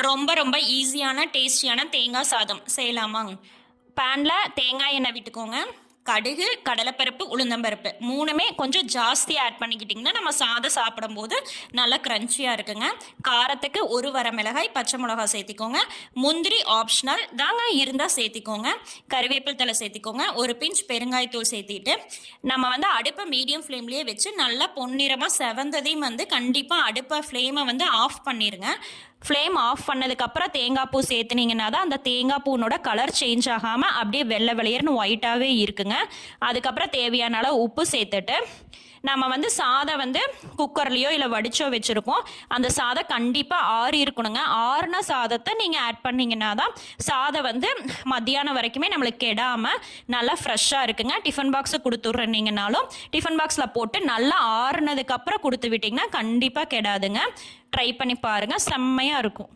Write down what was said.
ரொம்ப ரொம்ப ஈஸியான டேஸ்டியான தேங்காய் சாதம் செய்யலாமாங்க. பேனில் தேங்காய் எண்ணெய் விட்டுக்கோங்க. கடுகு, கடலைப்பருப்பு, உளுந்தம்பருப்பு மூணுமே கொஞ்சம் ஜாஸ்தி ஆட் பண்ணிக்கிட்டிங்கன்னா நம்ம சாதம் சாப்பிடும்போது நல்லா க்ரன்ச்சியாக இருக்குங்க. காரத்துக்கு ஒரு வரமிளகாய், பச்சை மிளகா சேர்த்திக்கோங்க. முந்திரி ஆப்ஷனல் தாங்க, இருந்தால் சேர்த்திக்கோங்க. கறிவேப்பில் தலை சேர்த்திக்கோங்க. ஒரு பிஞ்ச் பெருங்காயத்தூள் சேர்த்திட்டு நம்ம வந்து அடுப்பை மீடியம் ஃப்ளேம்லேயே வச்சு நல்லா பொன்னிறமாக செவந்ததையும் கண்டிப்பாக அடுப்பை ஃப்ளேமை ஆஃப் பண்ணிடுங்க. ஃப்ளேம் ஆஃப் பண்ணதுக்கப்புறம் தேங்காய் பூ சேர்த்துனீங்கன்னா தான் அந்த தேங்காய் பூனோட கலர் சேஞ்ச் ஆகாமல் அப்படியே வெள்ளை வெளியர்னு ஒயிட்டாகவே இருக்குங்க. அதுக்கப்புறம் தேவையான அளவு உப்பு சேர்த்துட்டு நம்ம சாதம் குக்கர்லேயோ இல்லை வடிச்சோ வச்சுருக்கோம். அந்த சாதம் கண்டிப்பாக ஆறி இருக்கணுங்க. ஆறுன சாதத்தை நீங்கள் ஆட் பண்ணிங்கன்னா தான் சாதம் மத்தியானம் வரைக்குமே நம்மளுக்கு கெடாமல் நல்லா ஃப்ரெஷ்ஷாக இருக்குங்க. டிஃபன் பாக்ஸை கொடுத்துட்றீங்கனாலும் டிஃபன் பாக்ஸில் போட்டு நல்லா ஆறுனதுக்கப்புறம் கொடுத்து விட்டிங்கன்னா கண்டிப்பாக கெடாதுங்க. ட்ரை பண்ணி பாருங்கள், செம்மையாக இருக்கும்.